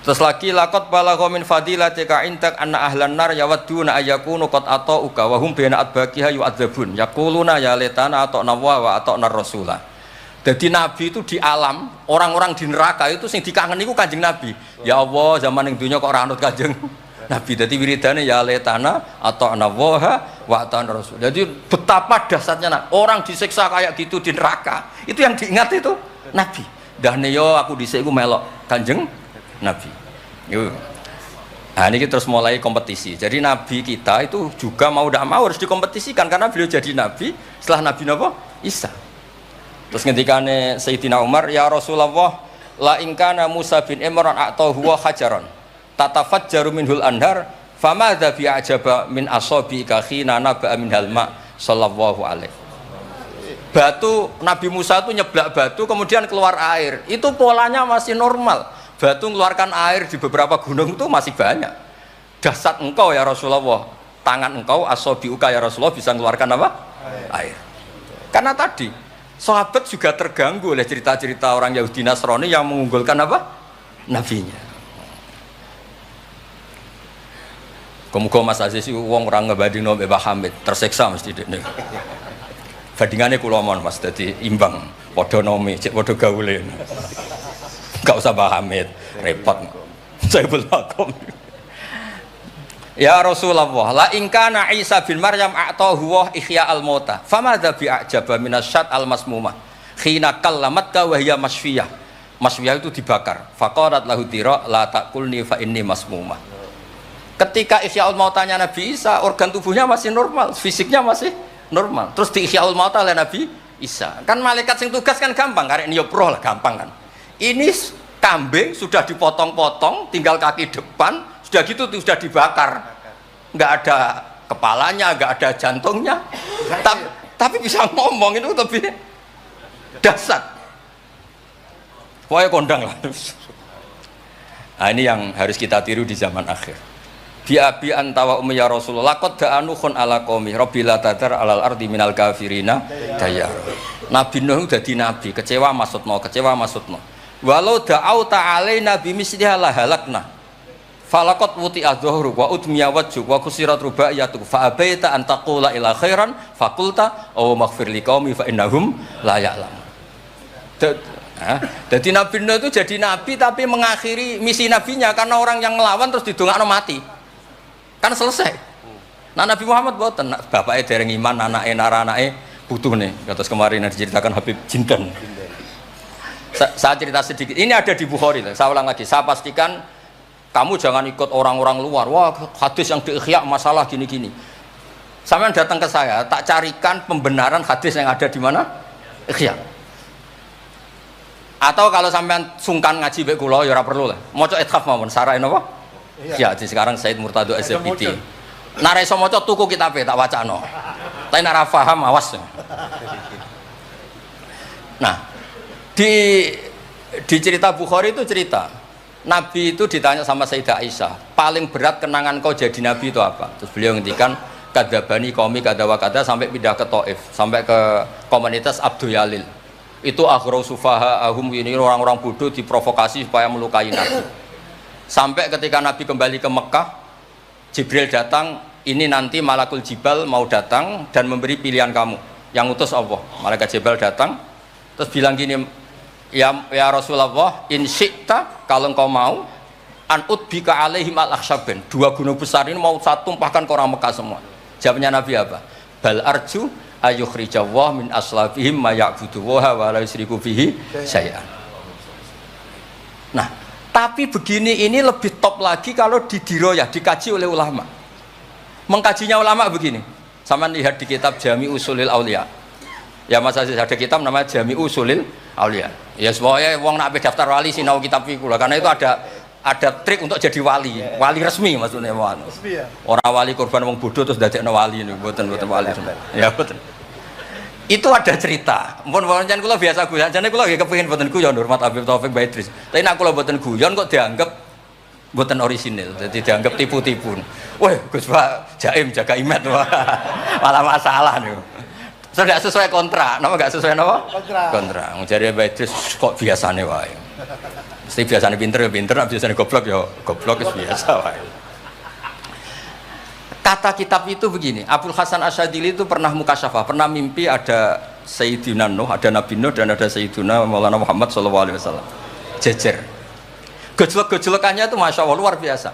Terus lagi laqad balagha min fadilatika intak anna ahlan nar yawadduna ayyakunu qad ata'uka wa hum baina adbaqiha yu'adzabun yaquluna ya laitana ata'na wa ata'na rasulah. Jadi Nabi itu di alam, orang-orang di neraka itu sing dikangeni ku Kanjeng Nabi. Ya Allah, zaman ning dunya kok ora anut Kanjeng Nabi. Dadi wiridane ya laitana ata'na wa ata'na rasul. Jadi betapa dahsyatnya orang disiksa kayak gitu di neraka. Itu yang diingat itu Nabi. Dah yo aku dhisik ku melok Kanjeng Nabi. Yuk. Nah ini terus mulai kompetisi. Jadi Nabi kita itu juga mau tidak mau harus dikompetisikan karena beliau jadi Nabi setelah Nabi Isa. Terus ketika Sayyidina Umar, ya Rasulullah, la ingkana Musa bin Imran atau huwa hajaron tatafajjaru minhul anhar famadza bi ajaba min asabiika khina naba'a minhal ma sallallahu alaihi. Batu Nabi Musa itu nyeblak batu kemudian keluar air. Itu polanya masih normal. Batu mengeluarkan air di beberapa gunung itu masih banyak. Dahsyat engkau ya Rasulullah, tangan engkau asabiuka ya Rasulullah bisa mengeluarkan apa? Air. Karena tadi sahabat juga terganggu oleh cerita-cerita orang Yahudi Nasrani yang mengunggulkan apa? Nabinya. Kemudian Mas Aziz itu uang orang ngebanding no Mbak Hamid tersiksa mesti dene. Bandingannya kulomon Mas, jadi imbang. Podo nomi, cek podo gaule. Gak usah Mbak Hamid, repot. Saya belum. Ya Rasulullah, la ingkana Isa bin Maryam a'tahu wa ihya al-mauta. Famadza bi a'jaba minasyat al-masmumah. Khina kallamatka wa hiya masfiyah. Masfiyah itu dibakar. Faqarat lahu tira la taqulni fa inni masmumah. Ketika ihyaul mautanya Nabi Isa, organ tubuhnya masih normal, fisiknya masih normal. Terus di ihyaul mauta oleh Nabi Isa. Kan malaikat sing tugas kan gampang, karek niup roh lah gampang kan. Ini kambing sudah dipotong-potong, tinggal kaki depan, sudah gitu sudah dibakar, nggak ada kepalanya, nggak ada jantungnya, tapi bisa ngomong, itu lebih dasar. Pokoknya kondang lah. Nah ini yang harus kita tiru di zaman akhir. Bi'abi antawa ummi ya Rasulullah qad da'anu khun ala qaumi rabbil tadar alal ardi minal kafirina dayar. Nabi Nuh dadi nabi, kecewa maksudno. Walau da'au ta'alaina bimisliha la halakna. Falaqat wuti adzuhru wa udmiya wajhu wa kusirat rubaiyatu fa abaita an taqula ila khairan faqulta aw maghfir liqaumi fa innahum la ya'lamun. Jadi Nabi Nuh itu jadi nabi tapi mengakhiri misi nabinya karena orang yang ngelawan terus didongakno mati. Kan selesai. Nah Nabi Muhammad boten, bapaknya dereng iman, anake naranake butuh nih. Kados kemarin diceritakan Habib Jindan. Saya cerita sedikit. Ini ada di Bukhari. Saya ulang lagi. Saya pastikan kamu jangan ikut orang-orang luar. Wah, hadis yang di Ihya masalah gini-gini. Sampeyan datang ke saya, tak carikan pembenaran hadis yang ada di mana? Ihya. Atau kalau sampean sungkan ngaji mbek kula ya ora perlu lah. Maca ithaf mawon sarae napa? Iya, jadi sekarang Said Murtado SPT. Nek iso maca tuku kitabe tak wacano. Tapi nek ora paham awas. Nah, di cerita Bukhari itu cerita Nabi itu ditanya sama Sayyidah Aisyah, paling berat kenangan kau jadi Nabi itu apa? Terus beliau ngendikan kadabani qaumi kadawa kada sampai pindah ke Taif, sampai ke komunitas Abdul Yalil. Itu akhirau sufaha ahum, ini orang-orang bodoh diprovokasi supaya melukai Nabi. Sampai ketika Nabi kembali ke Mekah, Jibril datang, ini nanti Malakul Jibal mau datang dan memberi pilihan kamu. Yang utus Allah. Malaikat Jibal datang terus bilang gini, ya Rasulullah, in syi'ta, kalau engkau mau, an udbika alaihim al-akhsyaben, 2 gunung besar ini mau saya tumpahkan ke orang Mekah semua. Jawabnya Nabi apa? Bal arju ayukhrijawah min aslafihim ma ya'budu wa la yusyriku bihi syai'an. Nah, tapi begini ini lebih top lagi kalau didiroyah, dikaji oleh ulama. Mengkajinya ulama begini. Sama lihat di kitab Jami Usulil Aulia. Ya Mas Aziz, ada kitab namanya Jami Usulil Aulia. Ya semuanya wong nak daftar wali sinau kitab iku lah, karena itu ada trik untuk jadi wali resmi maksudnya wali. Orang wali korban wong bodoh terus dadekno wali niku mboten wali. Ya betul. Itu ada cerita. Mun pancen kula biasa guyon, jane kula nggih kepengin mboten guyon hormat Habib Taufik Baidris. Tapi nek kula mboten guyon kok dianggap mboten orisinil. Jadi dianggap tipu-tipu. Wah, Gus Pak Jaim jaga imet malah masalah niku. Sudah sesuai kontrak, nama enggak sesuai nama? Kontrak. Jare Baidris kok biasane wae. Mesti biasanya pinter ya pinter, biasanya goblok ya goblok, biasa wae. Kata kitab itu begini, Abdul Hasan Asyadili itu pernah mukasyafah, pernah mimpi ada Sayyidina Nuh, ada Nabi Nuh dan ada Sayyidina Maulana Muhammad SAW. Jejer. Gejolak-gejolakannya itu Masya Allah luar biasa.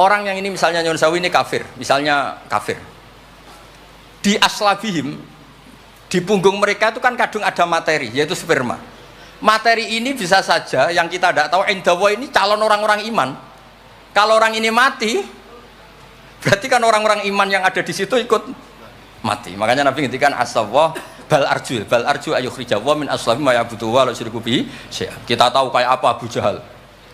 Orang yang ini misalnya Nyun Sawi ini kafir, misalnya kafir. Di aslabihim, di punggung mereka itu kan kadung ada materi, yaitu sperma. Materi ini bisa saja yang kita tidak tahu indawa ini calon orang-orang iman. Kalau orang ini mati, berarti kan orang-orang iman yang ada di situ ikut mati. Makanya Nabi ngintikan asawah bal arju ayukhrijawah min aslabi ma ya'budu wa la yusyriku bihi syai'an. Kita tahu kayak apa Abu Jahal.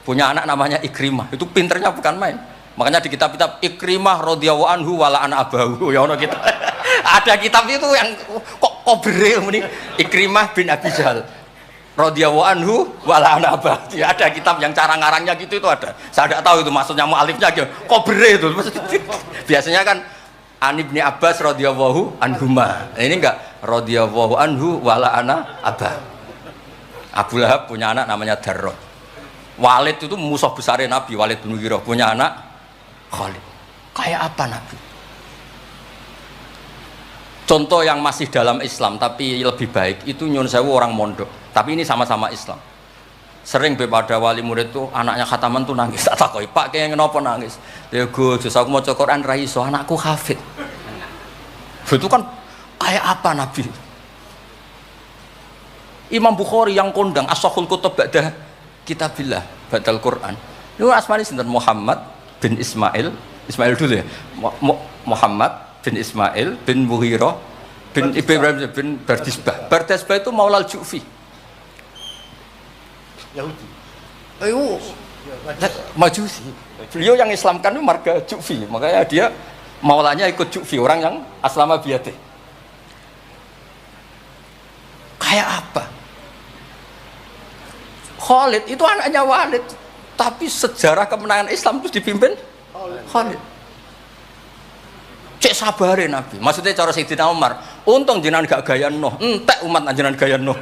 Punya anak namanya Ikrimah. Itu pinternya bukan main. Makanya di kitab-kitab Ikrimah radhiyallahu anhu wala ana abahu. Ya ono kita. Ada kitab itu yang kok beril muni Ikrimah bin Abi Jahal radhiyallahu anhu wala ana abah. Ya, ada kitab yang cara ngarangnya gitu itu ada. Saya tidak tahu itu maksudnya mualifnya gitu. Kok beril itu. Biasanya kan An Ibni Abbas radhiyallahu anhuma. Ini enggak radhiyallahu anhu wala ana abah. Abu Lahab punya anak namanya Darrah. Walid itu musuh besar Nabi, Walid bin Mughirah punya anak Khalid. Kayak apa Nabi? Contoh yang masih dalam Islam tapi lebih baik itu nyun sewu orang mondok. Tapi ini sama-sama Islam. Sering pada wali murid tuh anaknya khataman tuh nangis. Tak takoi, Pak kayak kenapa nangis? Ya Gus, aku mau Quran ra iso, anakku hafid. Itu kan kayak apa Nabi? Imam Bukhari yang kondang as-sahul kutub ba'da kitabillah ba'dal Quran. Itu asmane sinten? Muhammad bin Ismail dulu ya. Muhammad bin Ismail bin Mughirah bin Ibrahim bin Bardisbah. Bardisbah itu Maulal Ju'fi. Yahudi. Majusi. Beliau yang Islamkan itu marga Ju'fi. Makanya dia Maulanya ikut Ju'fi, orang yang aslama biyadih. Kayak apa? Khalid itu anaknya Walid, tapi sejarah kemenangan Islam itu dipimpin Khalid. Cek sabare Nabi. Maksudnya cara Sayyidina Umar, untung jenengan gak gaya Nuh, entek umat jenengan gaya Nuh.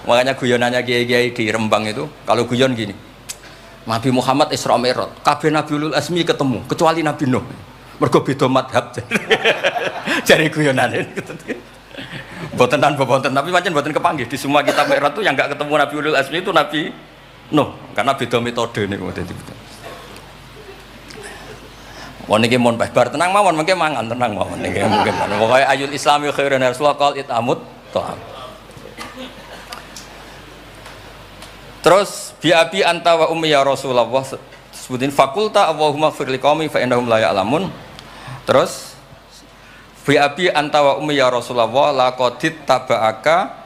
Makanya guyonannya kiai-kiai di Rembang itu, kalau guyon gini, Nabi Muhammad Isra Mi'raj, kabeh Nabi Ulul Azmi ketemu, kecuali Nabi Nuh. Mergo beda madhab. Jare guyonane. Botenan boten, tapi pancen boten kepanggih. Di semua kitab Mi'raj itu yang enggak ketemu Nabi Ulul Azmi itu Nabi Nuh, karena beda metode niku dadi. Mun iki mun bar tenang mawon mengke mangan tenang mawon niki mungkin. Pokoke ayul islami khairan rasulullah qol itamut ta'am. Terus bi abi anta wa ummi ya Rasulullah sebutin fakulta Allahumma ighfir liqaumi fa innahum la ya'lamun. Terus bi abi anta wa ummi ya Rasulullah laqadit taba'aka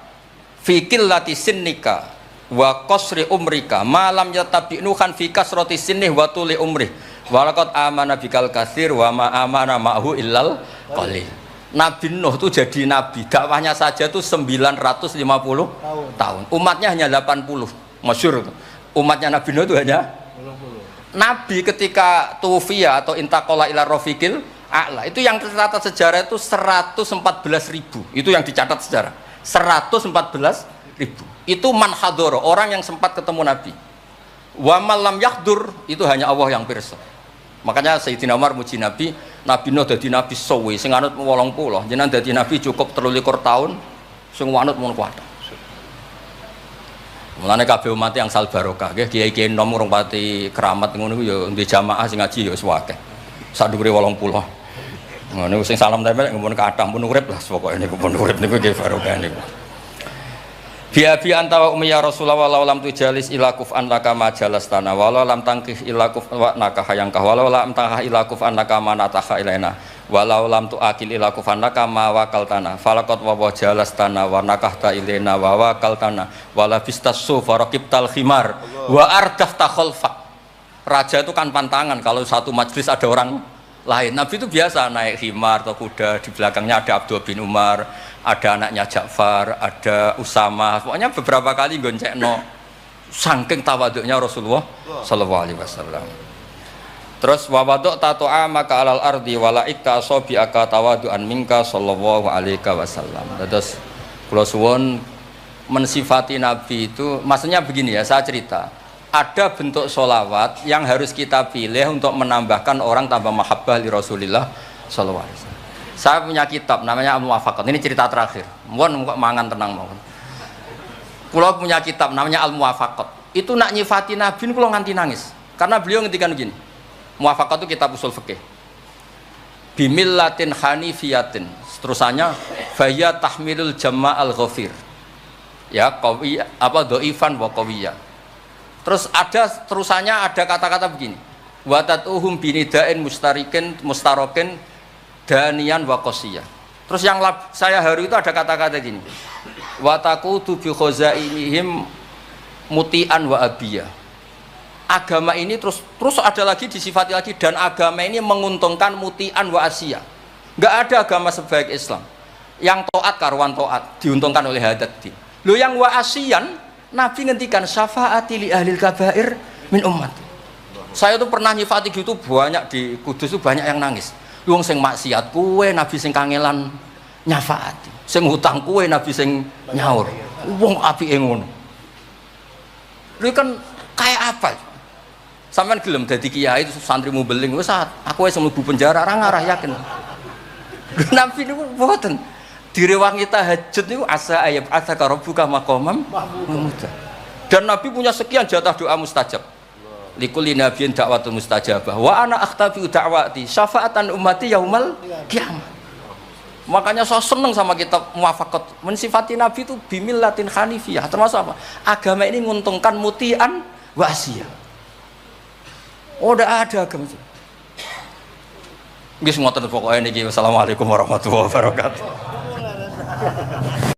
fi qillati sinnika wa qasri umrika ma lam yatabi'nu khan fi kasrati sinnih wa tuli umrih. Walaqad amana bikal katsir wa ma amana ma'hu illal qalil. Nabi Nuh itu jadi nabi, dakwahnya saja itu 950 tahun. Umatnya hanya 80. Masyhur itu. Umatnya Nabi Nuh itu hanya 80. Nabi ketika tufiya atau intaqala ila rafiqil a'la, itu yang tercatat sejarah itu 114.000. Itu yang dicatat sejarah. 114.000. Itu man hadara, orang yang sempat ketemu Nabi. Wa malam yahdur, itu hanya Allah yang pirsa. Makanya Sayyidina Umar muji Nabi, Nabi Nuh dadi nabi suwi, sing anut 80, jenengan dadi nabi cukup 23 tahun, sing anut mun kuat. Mulane kabeh umat yang sal barokah, nggih kiai-kiai nom urung pati keramat ngono ku ya ndek jamaah sing ngaji ya wis akeh. Sadukure 80. Ngono sing salam tempel ngempun kathah pun urip lah pokoke niku pun urip niku nggih barokah niku. Biabi anta wa ummi ya Rasulullah walau lam tujalis ila kuf'an laka ma jalastana walau lam tangkih ila kuf'an laka hayangkah walau lam tangkah ila kuf'an laka ma nataha ilaina walau lam tuakil ila kuf'an laka ma wakaltana falaqad wa jalastana wa nakahta ilaina wa wakaltana wala bistasu faraqibtal khimar wa ardafta khalfak. Raja itu kan pantangan kalau satu majlis ada orang lain. Nabi itu biasa naik khimar atau kuda, di belakangnya ada Abdul bin Umar, ada anaknya Ja'far, ada Usama. Pokoknya beberapa kali goncekno saking tawaduknya Rasulullah sallallahu alaihi wasallam. Terus wa wadok tato'a maka alal ardi wala ikta sobi aka tawadu'an minka sallallahu alaihi wasallam. Terus kula suwun mensifati Nabi itu maksudnya begini ya, saya cerita. Ada bentuk sholawat yang harus kita pilih untuk menambahkan orang tambah mahabbah li Rasulillah sallallahu alaihi wasallam. Saya punya kitab namanya Al-Muwafaqat. Ini cerita terakhir. Mohon mangan tenang mohon. Kula punya kitab namanya Al-Muwafaqat. Itu nak nyifati Nabi kula nganti nangis. Karena beliau ngendikan begini. Muwafaqat itu kitab usul fikih. Bimillatin hanifiyatin. Terusannya faya tahmilul jama'al ghafir. Ya, qawiyya apa dhaifan wa qawiyya. Terus ada terusannya ada kata-kata begini. Wa tatuhum binida'in mustarokin danian wa qasiyah. Terus yang saya haru itu ada kata-kata gini. Wa taqutu bi khazainihim mutian wa abiyah. Agama ini terus ada lagi disifati lagi dan agama ini menguntungkan mutian wa asiyah. Enggak ada agama sebaik Islam. Yang taat karuan taat diuntungkan oleh hadati. Lo yang wa asiyan Nabi ngendikan syafaati li ahlil kabair min umat. Saya tuh pernah nyifati gitu banyak di Kudus itu banyak yang nangis. Wong sing maksiat kue Nabi sing kangelan nyafaati. Sing hutang kue Nabi sing nyaur. Wong apike ngono. Lha kan kayak apa? Sampeyan gelem dadi kiai santrimu beling wis aku wis mlebu penjara ora ngarah yakin. Nabi niku mboten. Direwangi tahajud itu asa ayat asa karobuka makomam muda. Dan Nabi punya sekian jatah doa mustajab. Likulli nabiyyin da'watun mustajabah wa ana akhtabi da'wati syafaatan ummati yaumal kiamat. Makanya saya seneng sama kitab Muwafaqat. Mensifati Nabi itu bimillatin hanifiyah. Termasuk apa? Agama ini menguntungkan mutian wa asiyah. Oh, udah ada agama itu. Nggih ngoten pokoke niki. Wassalamualaikum warahmatullahi wabarakatuh.